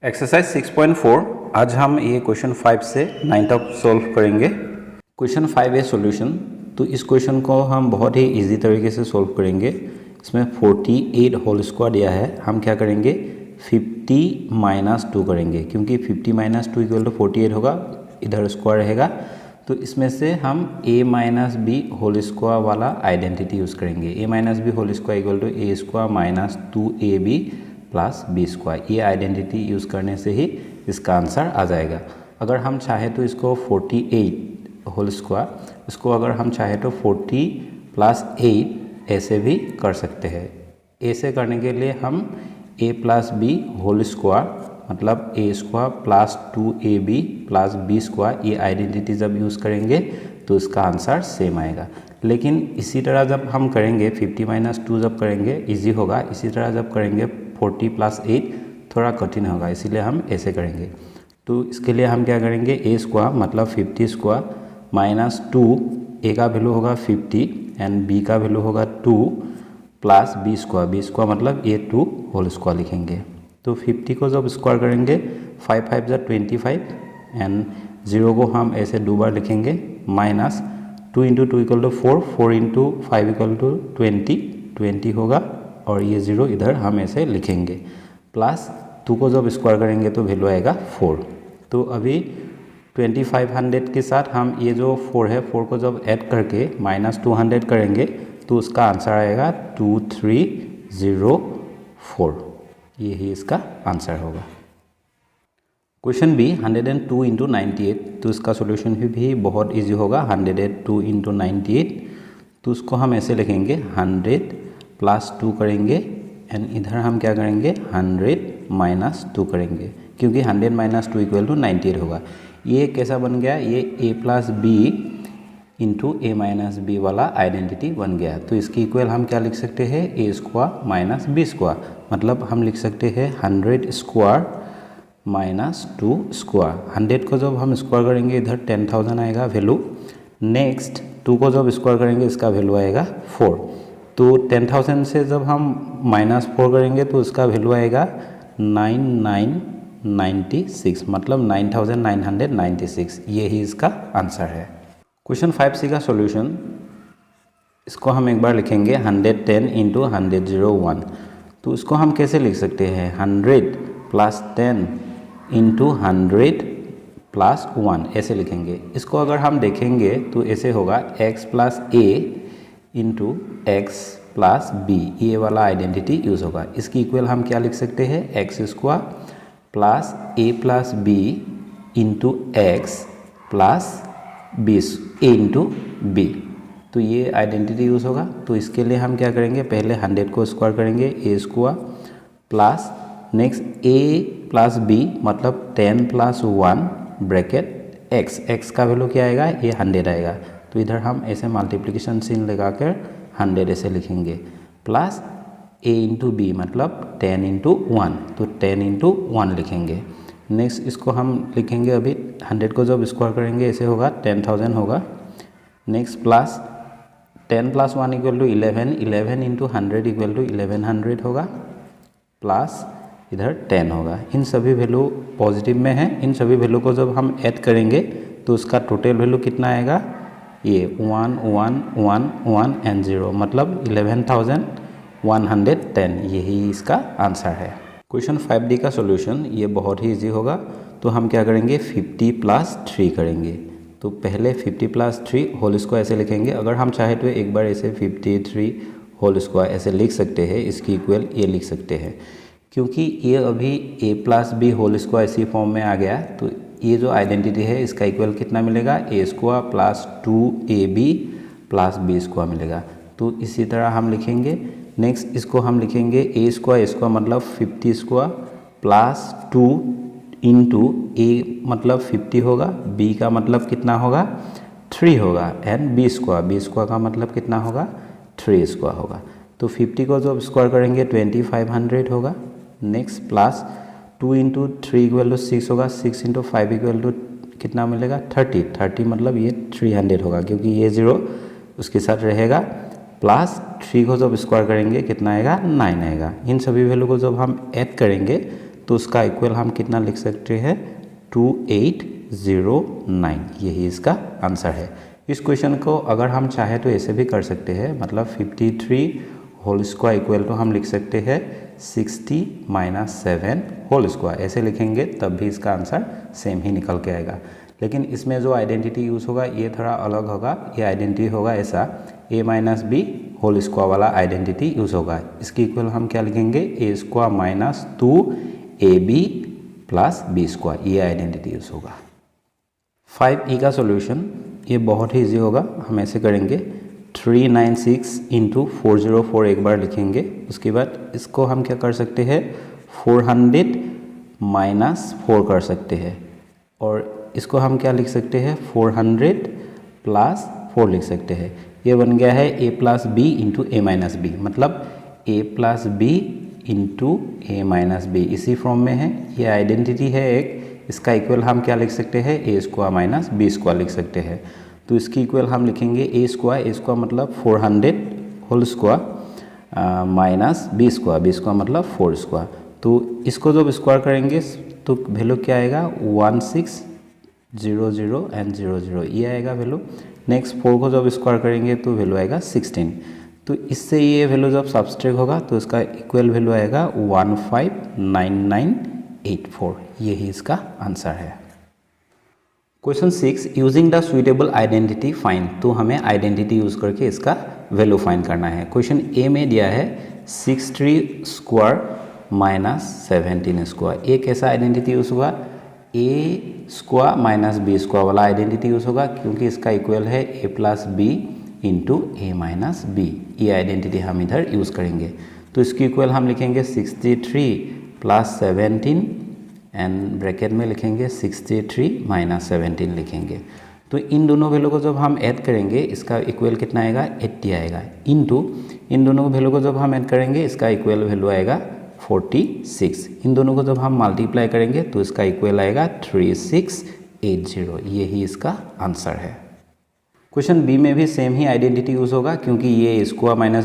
Exercise 6.4 आज हम ये क्वेश्चन 5 से 9 तक सॉल्व करेंगे। क्वेश्चन 5 है सॉल्यूशन। तो इस क्वेश्चन को हम बहुत ही इजी तरीके से सॉल्व करेंगे। इसमें 48 होल स्क्वायर दिया है। हम क्या करेंगे 50 माइनस 2 करेंगे, क्योंकि 50 माइनस 2 इक्वल टू 48 होगा, इधर स्क्वायर रहेगा। तो इसमें से हम a minus B whole square वाला आइडेंटिटी यूज़ करेंगे। a minus B whole square equal to A square minus 2ab plus B square. ये आइडेंटिटी यूज़ करने से ही इसका आंसर आ जाएगा। अगर हम चाहें तो इसको 48 होल स्क्वायर, इसको अगर हम चाहें तो 40 प्लस 8 ऐसे भी कर सकते हैं। ऐसे करने के लिए हम a plus B whole square मतलब a square plus 2ab plus B square, ये आइडेंटिटी जब यूज़ करेंगे तो इसका आंसर सेम आएगा। लेकिन इसी तरह जब हम करेंगे 50 माइनस 2 जब करेंगे इजी होगा, इसी तरह जब करेंगे 40 प्लस 8 थोड़ा कठिन होगा, इसीलिए हम ऐसे करेंगे। तो इसके लिए हम क्या करेंगे a स्क्वायर मतलब 50 स्क्वायर माइनस 2, a का वैल्यू होगा 50 एंड b का वैल्यू होगा 2 प्लस बी स्क्वायर मतलब a2 होल स्क्वायर लिखेंगे। तो 50 को जब स्क्वायर करेंगे 5 5 जा 25 एंड 0 को हम ऐसे 2 बार लिखेंगे minus 2 into 2 equal to 4, 4 into 5 equal to 20 होगा और ये 0 इधर हम ऐसे लिखेंगे। प्लस 2 को जब स्क्वायर करेंगे तो वैल्यू आएगा 4। तो अभी 2500 के साथ हम ये जो 4 है 4 को जब ऐड करके माइनस 200 करेंगे तो उसका आंसर आएगा 2304। यही इसका आंसर होगा। Question B 102 into 98। तो इसका सोल्यूशन भी बहुत इजी होगा। 102 इंटू 98, तो उसको हम ऐसे लिखेंगे 100 प्लस 2 करेंगे एंड इधर हम क्या करेंगे 100 माइनस 2 करेंगे, क्योंकि 100 माइनस 2 इक्वल टू 98 होगा। ये कैसा बन गया, ये a plus B into A minus B वाला आइडेंटिटी बन गया। तो इसकी इक्वल हम क्या लिख सकते हैं a square minus B square, मतलब हम लिख सकते हैं 100 स्क्वायर माइनस 2 स्क्वायर। 100 को जब हम स्क्वायर करेंगे इधर 10,000 आएगा वैल्यू। नेक्स्ट 2 को जब स्क्वायर करेंगे इसका वैल्यू आएगा 4। तो 10,000 से जब हम माइनस 4 करेंगे तो इसका वैल्यू आएगा 9996, मतलब 9996। यही इसका आंसर है। क्वेश्चन 5C का सॉल्यूशन, इसको हम एक बार लिखेंगे 110 इंटू 100 तो इसको हम कैसे लिख सकते हैं 100 प्लस 10 इंटू 100 प्लस 1 ऐसे लिखेंगे। इसको अगर हम देखेंगे तो ऐसे होगा x plus a into X plus B, ये वाला आइडेंटिटी यूज़ होगा। इसकी इक्वल हम क्या लिख सकते हैं X square plus a plus B into X plus B A into B. तो ये आइडेंटिटी यूज़ होगा। तो इसके लिए हम क्या करेंगे, पहले 100 को स्क्वायर करेंगे a square plus next a plus b मतलब 10 प्लस 1 ब्रैकेट x का वैल्यू क्या आएगा, ये 100 आएगा। तो इधर हम ऐसे मल्टीप्लिकेशन साइन लगाकर 100 ऐसे लिखेंगे प्लस a इंटू बी मतलब 10 इंटू 1, तो 10 इंटू 1 लिखेंगे। नेक्स्ट इसको हम लिखेंगे अभी 100 को जब स्क्वायर करेंगे ऐसे होगा 10,000 होगा। नेक्स्ट प्लस 10 प्लस 1 equal to 11, 11 into 100 equal to 1100 होगा प्लस इधर 10 होगा। इन सभी वैल्यू पॉजिटिव में है। इन सभी वैल्यू को जब हम ऐड करेंगे तो उसका टोटल वैल्यू कितना आएगा, ये 1 1 1 1 एंड 0 मतलब 11,110। यही इसका आंसर है। क्वेश्चन 5D का सॉल्यूशन, ये बहुत ही इजी होगा। तो हम क्या करेंगे 50 प्लस 3 करेंगे। तो पहले 50 प्लस 3 होल स्क्वायर ऐसे लिखेंगे। अगर हम चाहे तो एक बार ऐसे 53 होल स्क्वायर ऐसे लिख सकते हैं। इसकी इक्वल ये लिख सकते हैं, क्योंकि ये अभी a plus B whole square इसी फॉर्म में आ गया। तो ये जो आइडेंटिटी है इसका इक्वल कितना मिलेगा, a square plus 2ab plus B square मिलेगा। तो इसी तरह हम लिखेंगे। नेक्स्ट इसको हम लिखेंगे a स्क्वायर मतलब 50 स्क्वायर प्लस 2 इंटू a मतलब 50 होगा, b का मतलब कितना होगा 3 होगा एंड बी स्क्वायर का मतलब कितना होगा 3 स्क्वायर होगा। तो 50 को जब स्क्वायर करेंगे 2500 होगा। Next plus 2 into 3 equal to 6 होगा, 6 इंटू 5 इक्वल टू कितना मिलेगा 30 मतलब ये 300 होगा, क्योंकि ये 0 उसके साथ रहेगा। प्लस 3 को जब स्क्वायर करेंगे कितना आएगा 9 आएगा। इन सभी वैल्यू को जब हम ऐड करेंगे तो उसका इक्वल हम कितना लिख सकते हैं 2809, यही इसका आंसर है। इस क्वेश्चन को अगर हम चाहे तो ऐसे भी कर सकते हैं, मतलब 53 होल स्क्वायर इक्वल टू हम लिख सकते हैं 60 - 7 होल स्क्वायर, ऐसे लिखेंगे तब भी इसका आंसर सेम ही निकल के आएगा। लेकिन इसमें जो आइडेंटिटी यूज़ होगा ये थोड़ा अलग होगा, ये आइडेंटिटी होगा ऐसा a - b होल स्क्वायर वाला आइडेंटिटी यूज़ होगा। इसकी इक्वल हम क्या लिखेंगे a² - 2ab + b², ये आइडेंटिटी यूज़ होगा। 5e का सॉल्यूशन ये बहुत ही ईजी होगा, हम ऐसे करेंगे 396 × 404 एक बार लिखेंगे, उसके बाद इसको हम क्या कर सकते हैं 400 - 4 कर सकते हैं, और इसको हम क्या लिख सकते हैं 400 + 4 लिख सकते हैं। ये बन गया है a + b × a - b, मतलब a + b × a - b, इसी फॉर्म में है। ये आइडेंटिटी है एक, इसका इक्वल हम क्या लिख सकते हैं a² - b² लिख सकते हैं। तो इसकी इक्वल हम लिखेंगे a² मतलब 400 होल स्क्वायर माइनस b² मतलब 4²। तो इसको जब स्क्वायर करेंगे तो वैल्यू क्या आएगा 1600 एंड 00, ये आएगा वैल्यू। नेक्स्ट 4 को जब स्क्वायर करेंगे तो वैल्यू आएगा 16। तो इससे ये वैल्यू जब सब्सट्रैक्ट होगा तो इसका इक्वल वैल्यू आएगा 159984, यही इसका आंसर है। Question 6, using the suitable identity find, तो हमें आइडेंटिटी यूज करके इसका वैल्यू फाइंड करना है। क्वेश्चन ए में दिया है 63² - 17², एक ऐसा आइडेंटिटी यूज होगा a² - b² वाला आइडेंटिटी यूज होगा, क्योंकि इसका इक्वल है a + b × a - b, ये आइडेंटिटी हम इधर यूज़ करेंगे। तो इसकी इक्वल हम लिखेंगे 63 + 17 एंड ब्रैकेट में लिखेंगे 63 - 17 लिखेंगे। तो इन दोनों वैल्यू को जब हम ऐड करेंगे इसका इक्वल कितना आएगा 80 आएगा, इंटू इन दोनों वैल्यू को जब हम ऐड करेंगे इसका इक्वल वैल्यू आएगा 46। इन दोनों को जब हम मल्टीप्लाई करेंगे तो इसका इक्वल आएगा 3680, यही इसका आंसर है। क्वेश्चन बी में भी सेम ही आइडेंटिटी यूज़ होगा, क्योंकि ये a² -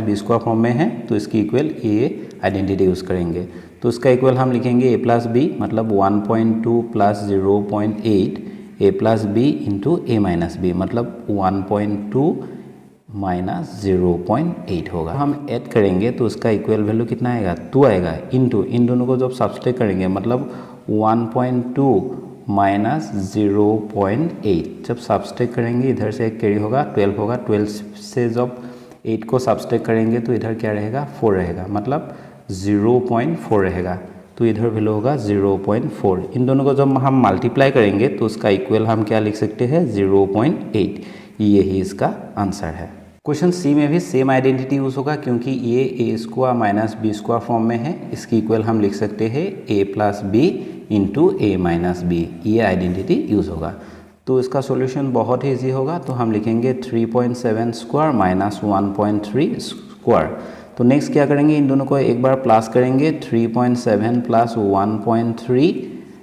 b² फॉर्म में है, तो इसकी इक्वल ये आइडेंटिटी यूज़ करेंगे। तो इसका इक्वल हम लिखेंगे a + b मतलब 1.2 + 0.8 a + b × a - b, मतलब 1.2 - 0.8 होगा। हम ऐड करेंगे तो उसका इक्वल वैल्यू कितना आएगा 2 आएगा, इंटू इन दोनों को जब सब्सट्रैक्ट करेंगे मतलब 1.2 - 0.8, जब सब्सट्रैक्ट करेंगे इधर से एक कैरी होगा 12 होगा, 12 से जब 8 को सब्सट्रैक्ट करेंगे तो इधर क्या रहेगा 4 रहेगा, मतलब 0.4 रहेगा, तो इधर वैल्यू होगा 0.4। इन दोनों को जब हम मल्टीप्लाई करेंगे तो उसका इक्वल हम क्या लिख सकते हैं 0.8, यही इसका आंसर है। क्वेश्चन सी में भी सेम आइडेंटिटी यूज़ होगा, क्योंकि ये a² - b² फॉर्म में है, इसकी इक्वल हम लिख सकते हैं a + b × a - b, ये आइडेंटिटी यूज़ होगा। तो इसका सॉल्यूशन बहुत ही ईजी होगा, तो हम लिखेंगे 3.7² - 1.3²। तो नेक्स्ट क्या करेंगे इन दोनों को एक बार प्लस करेंगे 3.7 + 1.3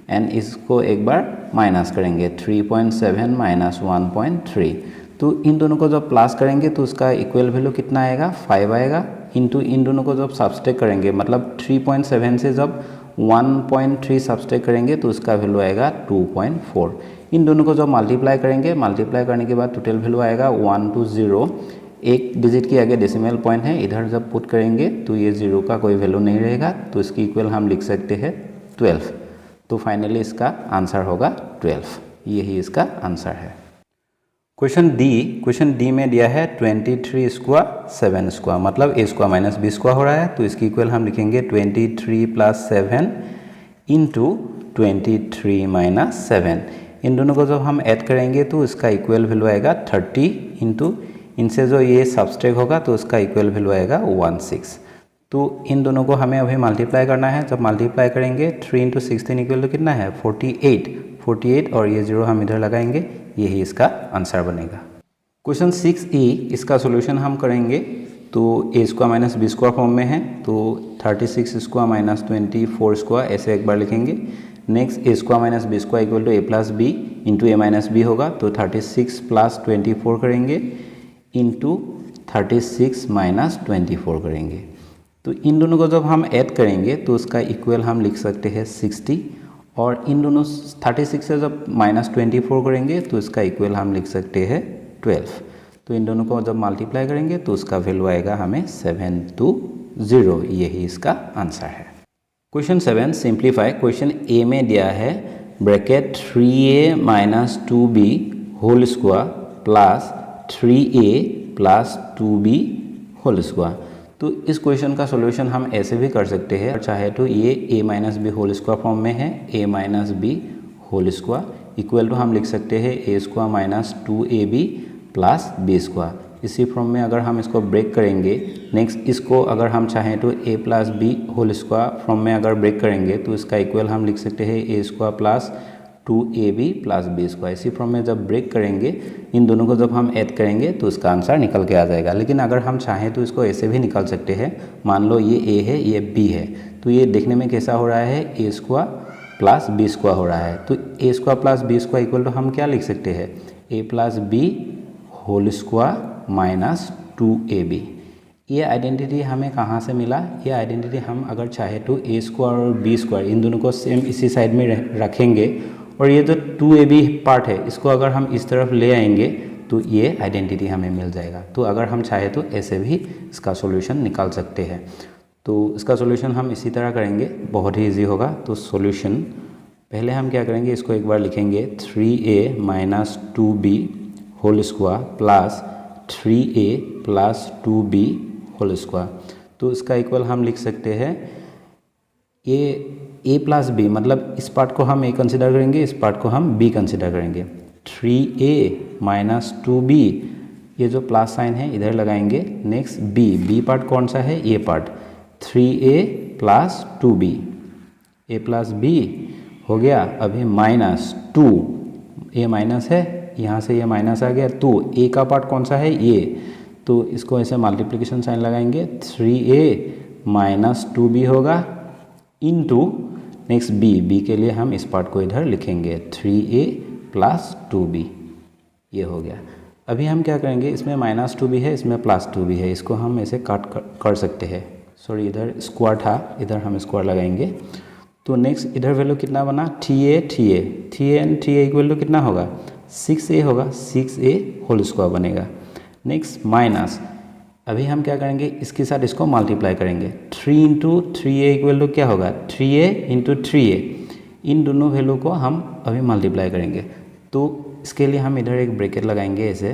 एंड इसको एक बार माइनस करेंगे 3.7 - 1.3। तो इन दोनों को जब प्लस करेंगे तो उसका इक्वल वैल्यू कितना आएगा 5 आएगा, इंटू इन दोनों को जब सब्सट्रैक्ट करेंगे मतलब 3.7 से जब 1.3 सब्सट्रैक्ट करेंगे तो उसका वैल्यू आएगा 2.4। इन दोनों को जब मल्टीप्लाई करेंगे, मल्टीप्लाई करने के बाद टोटल वैल्यू आएगा 120, एक डिजिट के आगे डेसिमल पॉइंट है, इधर जब पुट करेंगे तो ये 0 का कोई वैल्यू नहीं रहेगा, तो इसकी इक्वल हम लिख सकते हैं 12। तो फाइनली इसका आंसर होगा 12, यही इसका आंसर है। क्वेश्चन डी में दिया है 23² - 7², मतलब a² - b² हो रहा है, तो इसकी इक्वल हम लिखेंगे 23 + 7 × 23 - 7। इन दोनों को जब हम ऐड करेंगे तो इसका इक्वल वैल्यू आएगा 30, इंटू इनसे जो ये सब्सट्रैक्ट होगा तो उसका इक्वल वैल्यू आएगा 16। तो इन दोनों को हमें अभी मल्टीप्लाई करना है, जब मल्टीप्लाई करेंगे 3 × 16 इक्वल टू कितना है 48 और ये 0 हम इधर लगाएंगे, यही इसका आंसर बनेगा। क्वेश्चन 6e, इसका सॉल्यूशन हम करेंगे तो a² - b² फॉर्म में है, तो 36² - 24² ऐसे एक बार लिखेंगे। Next a² - b² equal to a + b × a - b होगा, तो 36 + 24 करेंगे इंटू 36 - 24 करेंगे। तो इन दोनों को जब हम ऐड करेंगे तो उसका इक्वल हम लिख सकते हैं 60, और इन दोनों 36 से जब -24 करेंगे तो इसका इक्वल हम लिख सकते हैं 12। तो इन दोनों को जब मल्टीप्लाई करेंगे तो उसका वैल्यू आएगा हमें 720। यही इसका आंसर है। Question 7 simplify. क्वेश्चन ए में दिया है bracket 3a - 2b whole square plus 3a + 2b whole square. तो इस क्वेश्चन का सॉल्यूशन हम ऐसे भी कर सकते हैं, चाहे तो ये a - b whole square form में है, a - b whole square equal to हम लिख सकते हैं a² - 2ab + b स्क्वायर। इसी फॉर्म में अगर हम इसको ब्रेक करेंगे, नेक्स्ट इसको अगर हम चाहें तो a + b whole square form में अगर ब्रेक करेंगे तो इसका इक्वल हम लिख सकते हैं a² + 2ab + b स्क्वायर। इसी फॉर्म में जब ब्रेक करेंगे, इन दोनों को जब हम ऐड करेंगे तो इसका आंसर निकल के आ जाएगा। लेकिन अगर हम चाहें तो इसको ऐसे भी निकाल सकते हैं। मान लो ये a है, ये b है, तो ये देखने में कैसा हो रहा है, a² + b स्क्वायर हो रहा है। तो a² + b square equal to हम क्या लिख सकते हैं, a + b whole square - 2ab। ये आइडेंटिटी हमें कहाँ से मिला? ये आइडेंटिटी हम अगर चाहे तो a² और b स्क्वायर इन दोनों को सेम इसी साइड में रखेंगे, और ये जो 2ab पार्ट है इसको अगर हम इस तरफ ले आएंगे तो ये आइडेंटिटी हमें मिल जाएगा। तो अगर हम चाहे तो ऐसे भी इसका सॉल्यूशन निकाल सकते हैं। तो इसका सॉल्यूशन हम इसी तरह करेंगे, बहुत ही इजी होगा। तो सॉल्यूशन पहले हम क्या करेंगे, इसको एक बार लिखेंगे 3a - 2b whole square plus 3a + 2b whole square. तो इसका इक्वल हम लिख सकते हैं a + b, मतलब इस पार्ट को हम a कंसिडर करेंगे, इस पार्ट को हम b कंसिडर करेंगे। 3a - 2b, ये जो प्लस साइन है इधर लगाएंगे। नेक्स्ट b पार्ट कौन सा है, ये part 3a + 2b, a + b हो गया। अभी -2, a माइनस है, यहाँ से ये माइनस आ गया, तो a का पार्ट कौन सा है, ये, तो इसको ऐसे मल्टीप्लिकेशन साइन लगाएंगे। 3a - 2b होगा इनटू नेक्स्ट b के लिए हम इस पार्ट को इधर लिखेंगे 3a + 2b, ये हो गया। अभी हम क्या करेंगे, इसमें -2b है, इसमें +2b है, इसको हम ऐसे काट कर सकते हैं। सॉरी, इधर स्क्वायर था, इधर हम स्क्वायर लगाएंगे। तो नेक्स्ट इधर वैल्यू कितना बना, 3a इक्वल टू कितना होगा, 6a होगा, 6a होल स्क्वायर बनेगा। नेक्स्ट माइनस, अभी हम क्या करेंगे, इसके साथ इसको मल्टीप्लाई करेंगे। 3 × 3a इक्वल टू क्या होगा, 3a × 3a। इन दोनों वैल्यू को हम अभी मल्टीप्लाई करेंगे। तो इसके लिए हम इधर एक ब्रैकेट लगाएंगे ऐसे,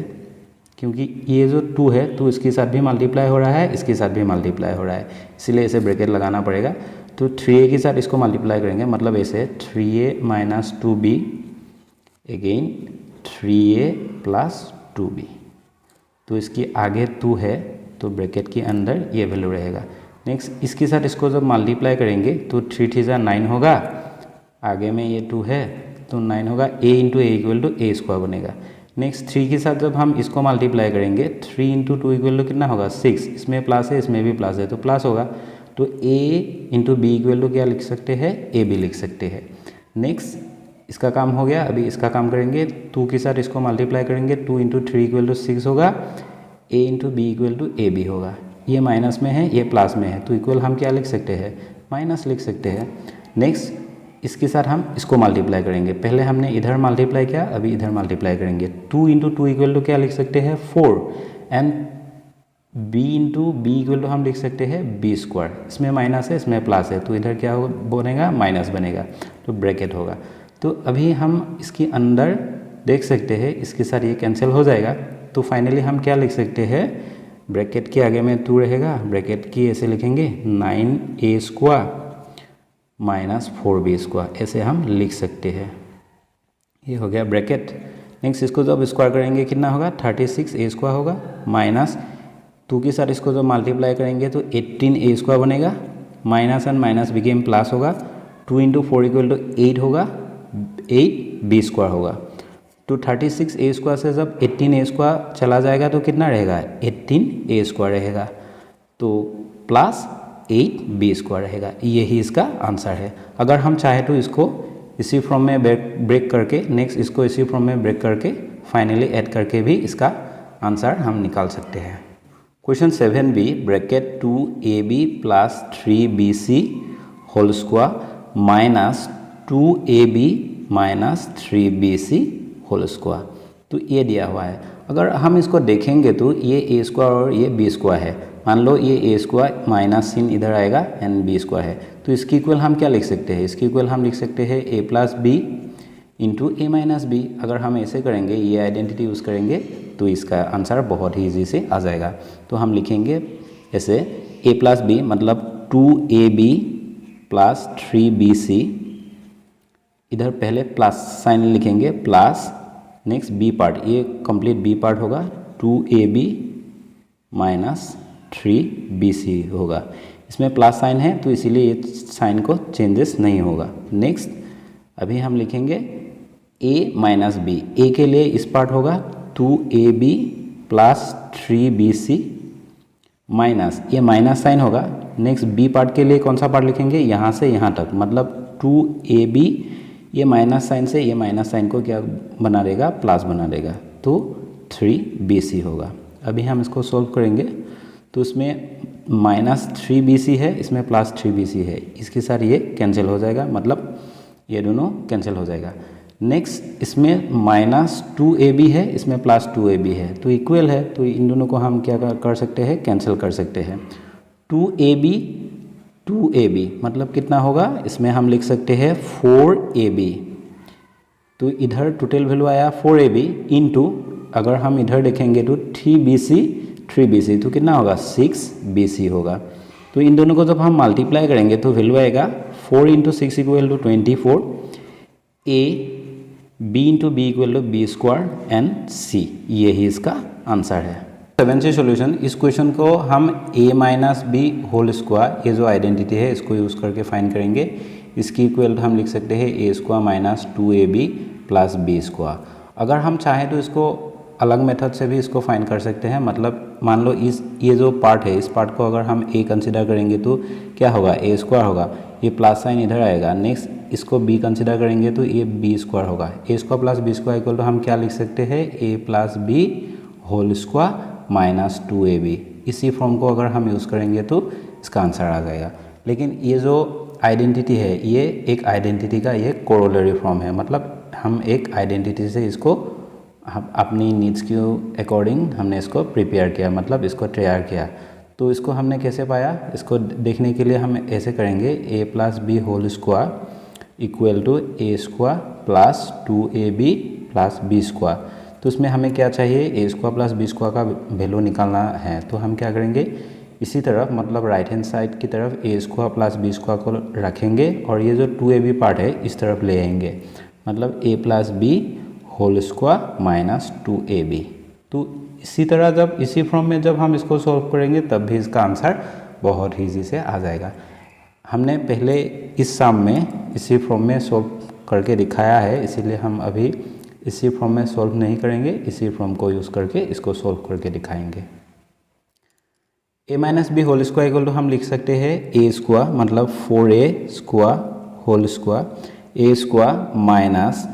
क्योंकि ये जो 2 है तो इसके साथ भी मल्टीप्लाई हो रहा है, इसके साथ भी मल्टीप्लाई हो रहा है, इसलिए ऐसे ब्रैकेट लगाना पड़ेगा। तो 3a के साथ इसको मल्टीप्लाई करेंगे, मतलब ऐसे 3a - 2b again 3a + 2b। तो इसके आगे 2 है तो ब्रैकेट के अंदर ये वैल्यू रहेगा। नेक्स्ट इसके साथ इसको जब मल्टीप्लाई करेंगे तो 3 × 3 = 9 होगा, आगे में ये 2 है तो 9 होगा, a × a equal to a² बनेगा। नेक्स्ट 3 के साथ जब हम इसको मल्टीप्लाई करेंगे, 3 × 2 इक्वल टू कितना होगा, 6, इसमें प्लस है, इसमें भी प्लस है, तो प्लस होगा। तो a × b इक्वल टू क्या लिख सकते हैं, ab लिख सकते हैं। नेक्स्ट इसका काम हो गया, अभी इसका काम करेंगे। 2 के साथ इसको मल्टीप्लाई करेंगे, 2 × 3 इक्वल टू 6 होगा, a × b equal to ab होगा। ये माइनस में है, ये प्लस में है, तो इक्वल हम क्या लिख सकते हैं, माइनस लिख सकते हैं। नेक्स्ट इसके साथ हम इसको मल्टीप्लाई करेंगे, पहले हमने इधर मल्टीप्लाई किया, अभी इधर मल्टीप्लाई करेंगे। 2 × 2 इक्वल टू क्या लिख सकते हैं, 4, and b × b equal to हम लिख सकते हैं b²। इसमें माइनस है, इसमें प्लस है, तो इधर क्या बनेगा, माइनस बनेगा, तो ब्रैकेट होगा। तो अभी हम इसके अंदर देख सकते हैं, इसके साथ ये कैंसिल हो जाएगा। तो फाइनली हम क्या लिख सकते हैं, ब्रैकेट के आगे में 2 रहेगा, ब्रैकेट की ऐसे लिखेंगे 9a² - 4b², ऐसे हम लिख सकते हैं। ये हो गया ब्रैकेट। नेक्स्ट इसको जब स्क्वायर करेंगे कितना होगा, 36a² होगा, माइनस 2 के साथ इसको जब मल्टीप्लाई करेंगे तो 18a² बनेगा, minus and minus became plus होगा। 2 × 4 इक्वल टू 8 होगा, 8b² होगा। तो 36a² से जब 18a² चला जाएगा तो कितना रहेगा, 18a² रहेगा, तो प्लस 8b² रहेगा। यही इसका आंसर है। अगर हम चाहे तो इसको इसी फॉर्म में ब्रेक करके, नेक्स्ट इसको इसी फॉर्म में ब्रेक करके फाइनली ऐड करके भी इसका आंसर हम निकाल सकते हैं। Question 7b bracket 2ab plus 3bc whole square minus 2ab minus 3bc whole square. तो ये दिया हुआ है। अगर हम इसको देखेंगे तो ये ए स्क्वायर और ये बी स्क्वायर है। मान लो ये ए स्क्वायर माइनस साइन इधर आएगा एंड बी स्क्वायर है, तो इसकी इक्वल हम क्या लिख सकते हैं? इसकी इक्वल हम लिख सकते हैं ए plus B into A minus B. अगर हम ऐसे करेंगे, ये आइडेंटिटी यूज़ करेंगे, तो इसका आंसर बहुत ही ईजी से आ जाएगा। तो हम लिखेंगे ऐसे ए प्लस बी मतलब 2ab प्लस 3bc, इधर पहले प्लस साइन लिखेंगे प्लस, नेक्स्ट बी पार्ट, ये कंप्लीट बी पार्ट होगा 2ab माइनस 3bc होगा। इसमें प्लस साइन है तो इसीलिए ये साइन को चेंजेस नहीं होगा। नेक्स्ट अभी हम लिखेंगे a माइनस बी, ए के लिए इस पार्ट होगा 2ab प्लस 3bc माइनस, ये माइनस साइन होगा। नेक्स्ट बी पार्ट के लिए कौन सा पार्ट लिखेंगे? यहाँ से यहाँ तक, मतलब 2ab, ये माइनस साइन से ये माइनस साइन को क्या बना देगा? प्लस बना देगा, तो 3bc होगा। अभी हम इसको सॉल्व करेंगे तो इसमें माइनस 3bc है, इसमें प्लस 3bc है, इसके साथ ये कैंसिल हो जाएगा, मतलब ये दोनों कैंसिल हो जाएगा। नेक्स्ट इसमें माइनस 2ab है, इसमें प्लस 2ab है, तो इक्वल है, तो इन दोनों को हम क्या कर सकते हैं? कैंसिल कर सकते हैं। 2ab मतलब कितना होगा? इसमें हम लिख सकते हैं 4ab, तो इधर टोटल वैल्यू आया 4ab इंटू, अगर हम इधर देखेंगे तो 3bc तो कितना होगा? 6bc होगा। तो इन दोनों को जब हम मल्टीप्लाई करेंगे तो वैल्यू आएगा 4 into 6 equal to 24, a b into B equal to B square and c, यही इसका आंसर है। 7th सॉल्यूशन, इस क्वेश्चन को हम a minus B whole square, ये जो आइडेंटिटी है इसको यूज़ करके फाइंड करेंगे। इसकी इक्वल हम लिख सकते हैं a square minus 2ab plus B square. अगर हम चाहें तो इसको अलग मेथड से भी इसको फाइंड कर सकते हैं, मतलब मान लो ये जो पार्ट है, इस पार्ट को अगर हम a कंसिडर करेंगे तो क्या होगा? a स्क्वायर होगा, ये प्लस साइन इधर आएगा। नेक्स्ट इसको b कंसिडर करेंगे तो ये b स्क्वायर होगा। a square plus b square equal तो हम क्या लिख सकते हैं? a plus B whole square minus 2ab। इसी फॉर्म को अगर हम यूज़ करेंगे तो इसका आंसर आ जाएगा। लेकिन ये जो आइडेंटिटी है, ये एक आइडेंटिटी का ये कोरोलरी फॉर्म है, मतलब हम एक आइडेंटिटी से इसको अपनी नीड्स के अकॉर्डिंग हमने इसको प्रिपेयर किया, मतलब इसको तैयार किया। तो इसको हमने कैसे पाया? इसको देखने के लिए हम ऐसे करेंगे, a plus B whole square equal to a square plus 2ab plus B square. तो इसमें हमें क्या चाहिए? a square plus B square का वैल्यू निकालना है। तो हम क्या करेंगे? इसी तरफ, मतलब राइट हैंड साइड की तरफ a square plus B square को रखेंगे और ये जो 2ab पार्ट है इस तरफ ले आएंगे, मतलब a plus B whole square minus 2ab। तो इसी तरह जब इसी फॉर्म में जब हम इसको सॉल्व करेंगे तब भी इसका आंसर बहुत ईजी से आ जाएगा। हमने पहले इस सम में इसी फॉर्म में सॉल्व करके दिखाया है, इसीलिए हम अभी इसी फॉर्म में सॉल्व नहीं करेंगे, इसी फॉर्म को यूज़ करके इसको सॉल्व करके दिखाएंगे। a minus B whole square equal to हम लिख सकते हैं a स्क्वायर मतलब 4a square whole square, a square minus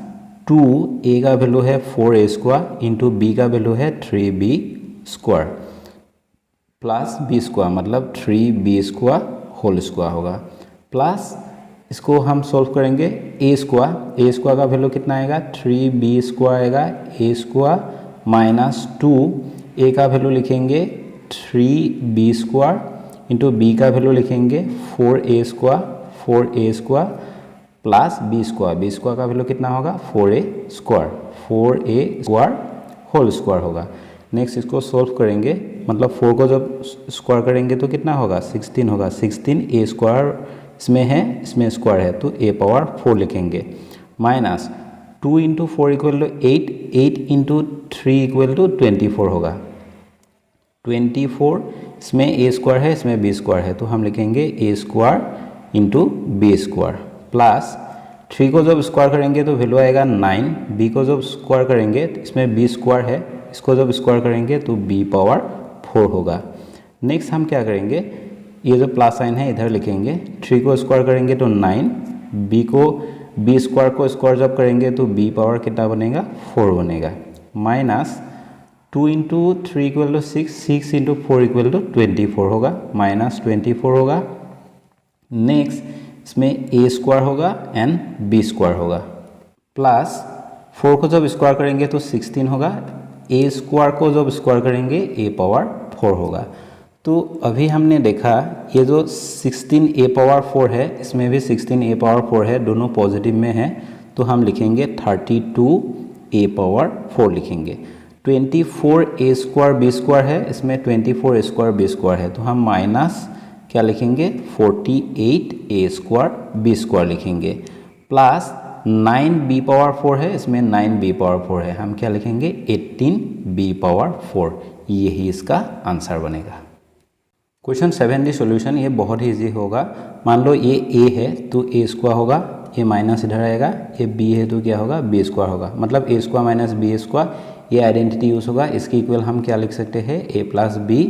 2a का वैल्यू है 4a स्क्वायर इंटू b का वैल्यू है 3b square plus b square मतलब 3b स्क्वायर होल स्क्वायर होगा, प्लस इसको हम सॉल्व करेंगे a स्क्वायर का वैल्यू कितना आएगा? 3b स्क्वायर आएगा, a स्क्वायर माइनस 2a का वैल्यू लिखेंगे 3b स्क्वायर इंटू b का वैल्यू लिखेंगे 4a square plus B square का वैल्यू कितना होगा? 4a स्क्वायर होल स्क्वायर होगा। नेक्स्ट इसको सॉल्व करेंगे, मतलब 4 को जब स्क्वायर करेंगे तो कितना होगा? 16 होगा। 16a स्क्वायर इसमें है, इसमें स्क्वायर है तो a पावर 4 लिखेंगे, minus 2 into 4 equal to 8 into 3 equal to 24 होगा। 24 इसमें a स्क्वायर है, इसमें b स्क्वायर है, तो हम लिखेंगे a square into B square plus 3 को जब स्क्वायर करेंगे तो वैल्यू आएगा 9, b को जब स्क्वायर करेंगे तो इसमें b स्क्वायर है, इसको जब स्क्वायर करेंगे तो b पावर 4 होगा। नेक्स्ट हम क्या करेंगे? ये जो प्लस साइन है इधर लिखेंगे, 3 को स्क्वायर करेंगे तो 9, b स्क्वायर को स्क्वायर जब करेंगे तो b पावर कितना बनेगा? 4 बनेगा, minus 2 into 3 equal to 6, 6 into 4 equal to 24 होगा, माइनस 24 होगा। नेक्स्ट इसमें ए स्क्वायर होगा एंड बी स्क्वायर होगा, प्लस 4 को जब स्क्वायर करेंगे तो 16 होगा, ए स्क्वायर को जब स्क्वायर करेंगे ए पावर 4 होगा। तो अभी हमने देखा ये जो 16 ए पावर 4 है, इसमें भी 16 ए पावर 4 है, दोनों पॉजिटिव में है, तो हम लिखेंगे 32 ए पावर 4 लिखेंगे। 24 ए स्क्वायर बी स्क्वायर है, इसमें 24 ए स्क्वायर बी स्क्वायर है, तो हम माइनस क्या लिखेंगे 48 ए स्क्वायर बी स्क्वायर लिखेंगे, प्लस 9 बी पावर 4 है, इसमें 9 बी पावर 4 है, हम क्या लिखेंगे 18 बी पावर 4। यही इसका आंसर बनेगा। क्वेश्चन 7 डी सॉल्यूशन ये बहुत ही इजी होगा। मान लो ये ए है तो ए स्क्वायर होगा, ये माइनस इधर आएगा, ये बी है तो क्या होगा बी स्क्वायर होगा, मतलब ए स्क्वायर माइनस बी स्क्वायर, ये आइडेंटिटी यूज़ होगा। इसकी इक्वल हम क्या लिख सकते हैं ए plus B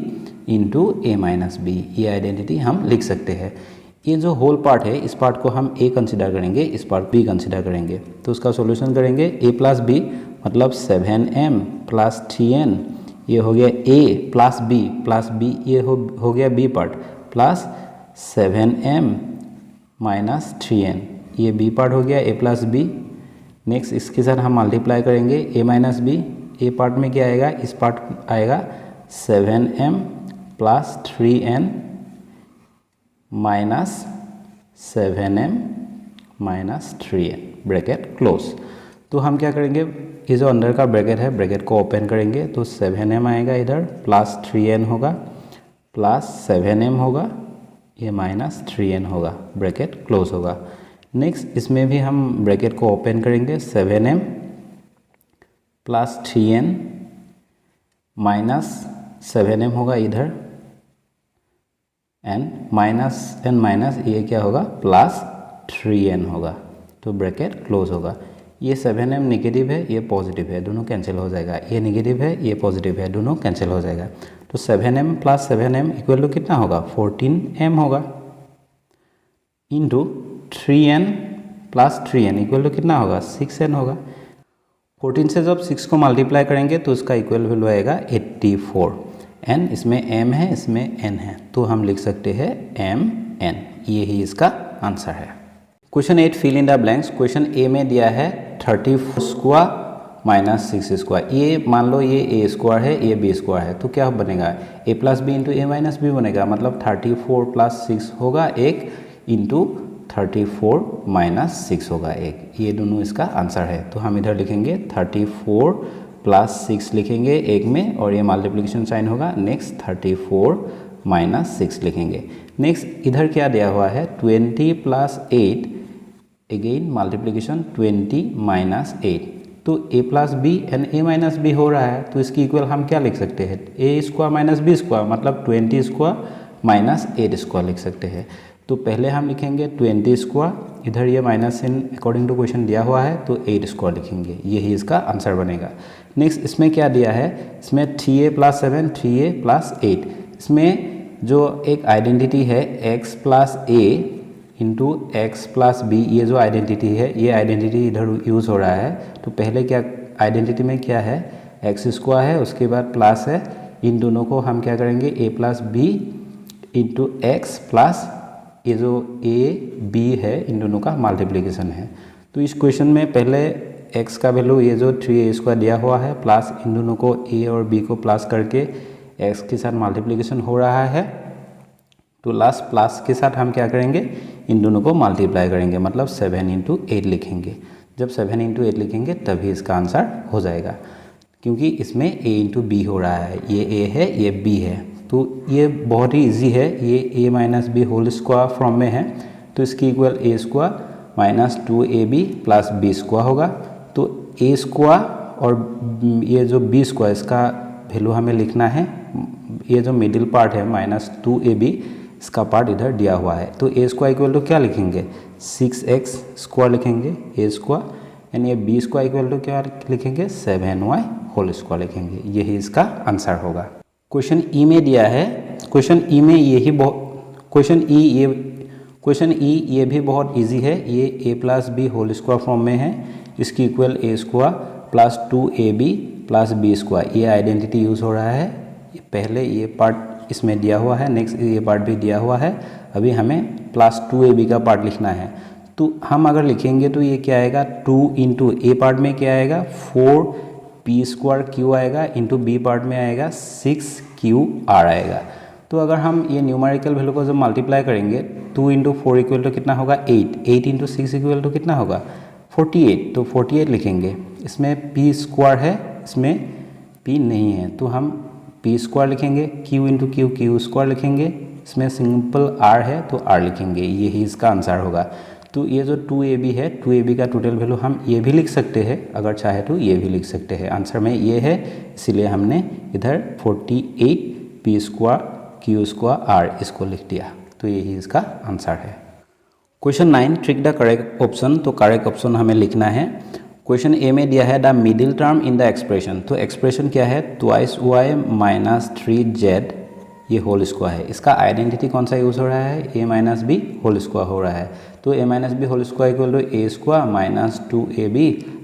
into A minus B, ये आइडेंटिटी हम लिख सकते हैं। ये जो होल पार्ट है इस पार्ट को हम ए कंसिडर करेंगे, इस पार्ट बी कंसिडर करेंगे, तो उसका सॉल्यूशन करेंगे ए प्लस बी मतलब 7m प्लस 3n, ये हो गया ए प्लस बी ये हो गया B part, plus 7m minus 3n, ये बी पार्ट हो गया ए प्लस बी। नेक्स्ट इसके साथ हम मल्टीप्लाई करेंगे ए माइनस बी, ए पार्ट में क्या आएगा, इस पार्ट आएगा 7m plus 3n minus 7m minus 3n, bracket close. तो हम क्या करेंगे, ये जो अंदर का ब्रैकेट है ब्रैकेट को ओपन करेंगे, तो 7m आएगा इधर, प्लस 3n होगा, प्लस 7m होगा, ये माइनस 3n होगा, ब्रैकेट क्लोज होगा। नेक्स्ट इसमें भी हम ब्रैकेट को ओपन करेंगे, 7m plus 3n minus 7m होगा इधर, एंड माइनस ये क्या होगा प्लस 3n होगा, तो ब्रैकेट क्लोज होगा। ये 7m नेगेटिव है, ये पॉजिटिव है, दोनों कैंसिल हो जाएगा, ये नेगेटिव है, ये पॉजिटिव है, दोनों कैंसिल हो जाएगा। तो 7m plus 7m equal to कितना होगा 14m होगा, into 3n plus 3n equal to कितना होगा 6n होगा। 14 से जब 6 को मल्टीप्लाई करेंगे तो उसका इक्वल वैल्यू आएगा 84, n इसमें m है, इसमें n है, तो हम लिख सकते हैं mn, ये ही इसका आंसर है। Question 8 fill in the blanks. Question A में दिया है 34 स्क्वायर माइनस 6 स्क्वायर, ये मान लो ये ए स्क्वायर है, ये बी स्क्वायर है, तो क्या बनेगा ए plus B into A minus B बनेगा, मतलब 34 प्लस 6 होगा एक, इंटू 34 माइनस 6 होगा एक, ये दोनों इसका आंसर है। तो हम इधर लिखेंगे 34 प्लस 6 लिखेंगे एक में, और ये मल्टीप्लिकेशन साइन होगा, नेक्स्ट 34 माइनस 6 लिखेंगे। नेक्स्ट इधर क्या दिया हुआ है 20 प्लस 8, अगेन मल्टीप्लिकेशन 20 माइनस 8, तो A plus B and A minus B हो रहा है, तो इसकी इक्वल हम क्या लिख सकते हैं ए स्क्वायर माइनस बी स्क्वायर, मतलब 20 स्क्वायर माइनस 8 स्क्वायर लिख सकते हैं। तो पहले हम लिखेंगे 20 स्क्वायर, इधर ये minus in according to question दिया हुआ है, तो 8 स्क्वायर लिखेंगे, यही इसका आंसर बनेगा। नेक्स्ट इसमें क्या दिया है, इसमें 3a प्लस 7 3a प्लस 8, इसमें जो एक आइडेंटिटी है x plus A into X plus B, ये जो आइडेंटिटी है ये आइडेंटिटी इधर यूज़ हो रहा है। तो पहले क्या आइडेंटिटी में क्या है एक्स स्क्वायर है, उसके बाद प्लस है, इन दोनों को हम क्या करेंगे A plus B into X plus ये जो ए बी है, इन दोनों का मल्टीप्लिकेशन है। तो इस क्वेश्चन में पहले x का वैल्यू ये जो 3a स्क्वायर दिया हुआ है, प्लस इन दोनों को a और b को प्लस करके x के साथ मल्टीप्लिकेशन हो रहा है, तो लास्ट प्लस के साथ हम क्या करेंगे इन दोनों को मल्टीप्लाई करेंगे, मतलब 7 इंटू 8 लिखेंगे। जब 7 इंटू 8 लिखेंगे तभी इसका आंसर हो जाएगा, क्योंकि इसमें a इंटू बी हो रहा है, ये a है ये b है, तो ये बहुत ही इजी है, ये a minus B whole square form में है, तो इसकी equal a square minus 2ab plus B square होगा। तो a स्क्वायर और ये जो b स्क्वायर इसका वैल्यू हमें लिखना है, ये जो मिडिल पार्ट है माइनस 2ab इसका पार्ट इधर दिया हुआ है, तो a स्क्वायर इक्वल टू क्या लिखेंगे 6x स्क्वायर लिखेंगे a स्क्वायर, एंड ये b स्क्वायर इक्वल टू क्या लिखेंगे 7y होल स्क्वायर लिखेंगे, यही इसका आंसर होगा। क्वेश्चन ई में दिया है, क्वेश्चन ई में यही बहुत क्वेश्चन ई ये भी बहुत इजी है, ये a plus B whole square form में है, इसकी equal a square plus 2ab plus B square, ये आइडेंटिटी यूज़ हो रहा है। पहले ये पार्ट इसमें दिया हुआ है, नेक्स्ट ये पार्ट भी दिया हुआ है। अभी हमें प्लस 2ab का पार्ट लिखना है, तो हम अगर लिखेंगे तो ये क्या आएगा, 2 इंटू ए पार्ट में क्या आएगा 4p स्क्वायर क्यू आएगा, इंटू बी पार्ट में आएगा 6qr आएगा। तो अगर हम ये न्यूमेरिकल वैल्यू को जब मल्टीप्लाई करेंगे 2 इंटू 4 इक्वल टू कितना होगा 8, 8 इंटू 6 इक्वल टू कितना होगा 48, तो 48 लिखेंगे। इसमें p स्क्वायर है, इसमें p नहीं है, तो हम p स्क्वायर लिखेंगे, q इंटू क्यू स्क्वायर लिखेंगे, इसमें सिंपल r है तो r लिखेंगे, यही इसका आंसर होगा। तो ये जो 2ab है, 2ab का टोटल वैल्यू हम ये भी लिख सकते हैं, अगर चाहे तो ये भी लिख सकते हैं। आंसर में ये है, इसीलिए हमने इधर 48 p square Q square r इसको लिख दिया, तो यही इसका आंसर है। Question 9, trick the correct option. तो करेक्ट ऑप्शन हमें लिखना है। क्वेश्चन ए में दिया है the middle term in the expression. तो एक्सप्रेशन क्या है, ट्वाइस y माइनस 3z ये होल स्क्वायर है। इसका आइडेंटिटी कौन सा यूज़ हो रहा है, a minus B whole square हो रहा है। तो a minus B whole square equal to a square minus 2ab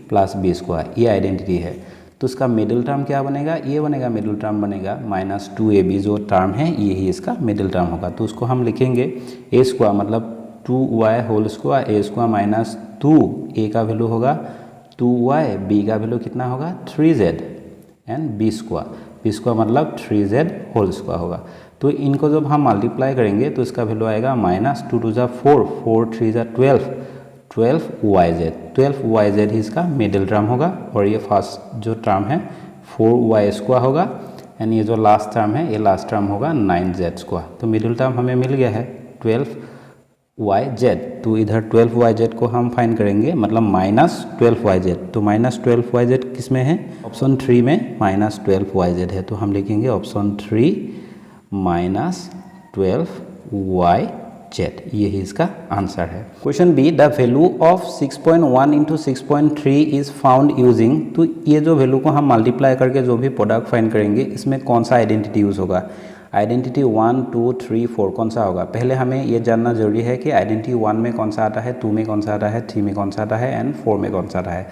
plus B square, ये आइडेंटिटी है। तो इसका मिडिल टर्म क्या बनेगा, ये बनेगा, मिडिल टर्म बनेगा माइनस 2ab जो टर्म है यही इसका मिडिल टर्म होगा। तो उसको हम लिखेंगे a स्क्वायर मतलब 2y whole square, a square minus 2, a का वैल्यू होगा 2y, b का वैल्यू कितना होगा 3z एंड b स्क्वायर मतलब 3z होल स्क्वायर होगा। तो इनको जब हम मल्टीप्लाई करेंगे तो इसका वैल्यू आएगा माइनस 2 टू 4, 4 3 12, 12yz, 12yz ही इसका मिडिल टर्म होगा। और ये फर्स्ट जो टर्म है 4y स्क्वायर होगा, एंड ये जो लास्ट टर्म है ये लास्ट टर्म होगा 9z स्क्वायर। तो मिडिल टर्म हमें मिल गया है 12yz। तो इधर 12yz को हम फाइंड करेंगे, मतलब माइनस 12yz। तो माइनस 12yz किस में है, ऑप्शन 3 में माइनस 12yz है। तो हम लिखेंगे ऑप्शन 3 माइनस 12yz, यही इसका आंसर है। Question B, the value of 6.1 into 6.3 is found using. तो ये जो वैल्यू को हम मल्टीप्लाई करके जो भी प्रोडक्ट फाइंड करेंगे इसमें कौन सा आइडेंटिटी यूज़ होगा, आइडेंटिटी 1 2 3 4 कौन सा होगा। पहले हमें ये जानना जरूरी है कि आइडेंटिटी 1 में कौन सा आता है, 2 में कौन सा आता है, 3 में कौन सा आता है एंड 4 में कौन सा आता है।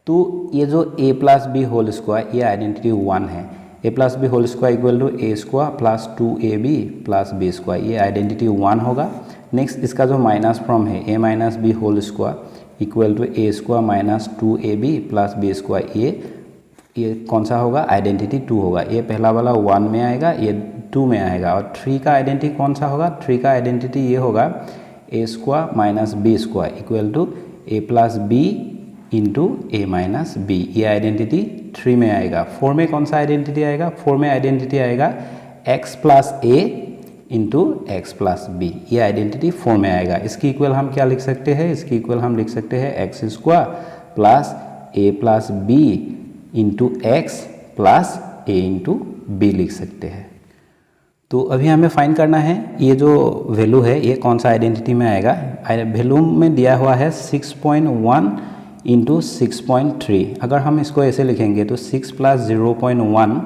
तो ये जो a plus B whole square ये आइडेंटिटी 1 है, a plus B whole square equal to a square plus 2ab plus B square, ये आइडेंटिटी 1 होगा। नेक्स्ट इसका जो माइनस फॉर्म है a minus B whole square equal to a square minus 2ab plus B square, ये कौन सा होगा, identity 2 होगा। ये पहला वाला 1 में आएगा, ये 2 में आएगा। और 3 का आइडेंटिटी कौन सा होगा, 3 का आइडेंटिटी ये होगा a square minus B square equal to a plus B into A minus B, ये आइडेंटिटी 3 में आएगा। 4 में कौन सा आइडेंटिटी आएगा, 4 में आइडेंटिटी आएगा x plus A into X plus B, ये आइडेंटिटी 4 में आएगा। इसकी इक्वल हम क्या लिख सकते हैं, इसकी इक्वल हम लिख सकते हैं X square plus A plus B into X plus A into B लिख सकते हैं। तो अभी हमें फाइंड करना है ये जो वैल्यू है ये कौन सा आइडेंटिटी में आएगा। वैल्यू में दिया हुआ है 6.1 इंटू 6.3। अगर हम इसको ऐसे लिखेंगे तो 6 प्लस 0.1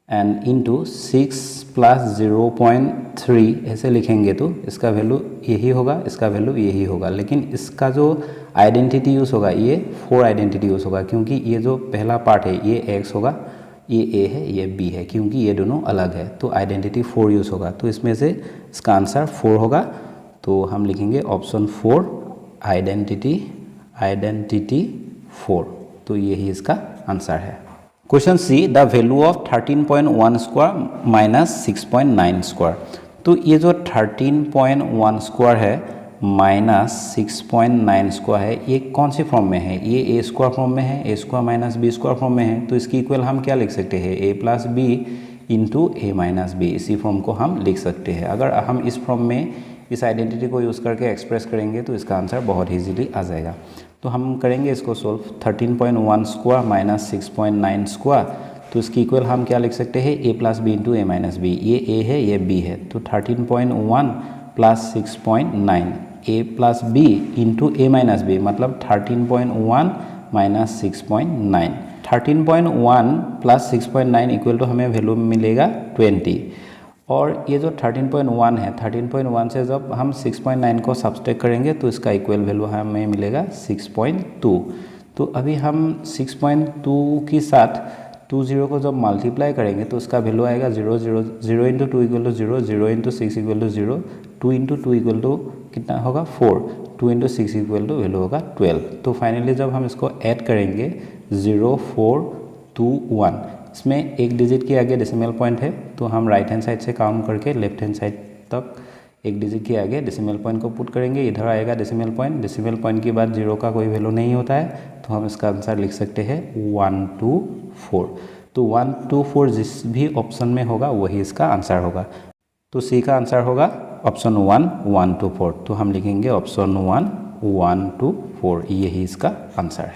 एंड इंटू 6 प्लस 0.3 ऐसे लिखेंगे तो इसका वैल्यू यही होगा, इसका वैल्यू यही होगा। लेकिन इसका जो आइडेंटिटी यूज़ होगा ये 4 आइडेंटिटी यूज़ होगा, क्योंकि ये जो पहला पार्ट है ये x होगा, ये a है, ये b है, क्योंकि ये दोनों अलग है। तो आइडेंटिटी 4 यूज़ होगा, तो इसमें से इसका आंसर 4 होगा। तो हम लिखेंगे ऑप्शन 4 आइडेंटिटी 4, तो यही इसका आंसर है। Question C, the value of 13.1 square minus 6.9 square. तो ये जो 13.1 स्क्वायर है माइनस 6.9 स्क्वायर है, ये कौन सी फॉर्म में है, ये ए स्क्वायर फॉर्म में है, A square minus B square form में है। तो इसकी इक्वल हम क्या लिख सकते हैं, ए plus B into A minus B, इसी फॉर्म को हम लिख सकते हैं। अगर हम इस फॉर्म में इस आइडेंटिटी को यूज़ करके एक्सप्रेस करेंगे तो इसका आंसर बहुत ईजीली आ जाएगा। तो हम करेंगे इसको सोल्व। 13.1 स्क्वायर माइनस 6.9 स्क्वायर, तो इसकी इक्वल हम क्या लिख सकते हैं, ए plus B into A minus B. ये ए है, ये बी है, तो 13.1 plus 6.9 A plus B into A minus B, मतलब 13.1 माइनस 6.9। 13.1 प्लस 6.9 इक्वल टू हमें वैल्यू मिलेगा 20। और ये जो 13.1 है, 13.1 से जब हम 6.9 को सब्सट्रैक्ट करेंगे तो इसका इक्वल वैल्यू हमें मिलेगा 6.2। तो अभी हम 6.2 के साथ 20 को जब मल्टीप्लाई करेंगे तो उसका वैल्यू आएगा 0 0 0 into 2 equal to 0, 0 into 6 equal to 0, 2 into 2 equal to कितना होगा 4, 2 इंटू 6 इक्वल टू वैल्यू होगा 12। तो फाइनली जब हम इसको ऐड करेंगे 0 4 2 1, इसमें एक डिजिट के आगे डेसिमल पॉइंट है तो हम राइट हैंड साइड से काउंट करके लेफ्ट हैंड साइड तक एक डिजिट के आगे डेसिमल पॉइंट को पुट करेंगे, इधर आएगा डेसिमल पॉइंट के बाद 0 का कोई वैल्यू नहीं होता है तो हम इसका आंसर लिख सकते हैं 1 2 4। तो 1 2 4 जिस भी ऑप्शन में होगा वही इसका आंसर होगा। तो सी का आंसर होगा ऑप्शन 1 1 2 4। तो हम लिखेंगे ऑप्शन 1 1 2 4, यही इसका आंसर है।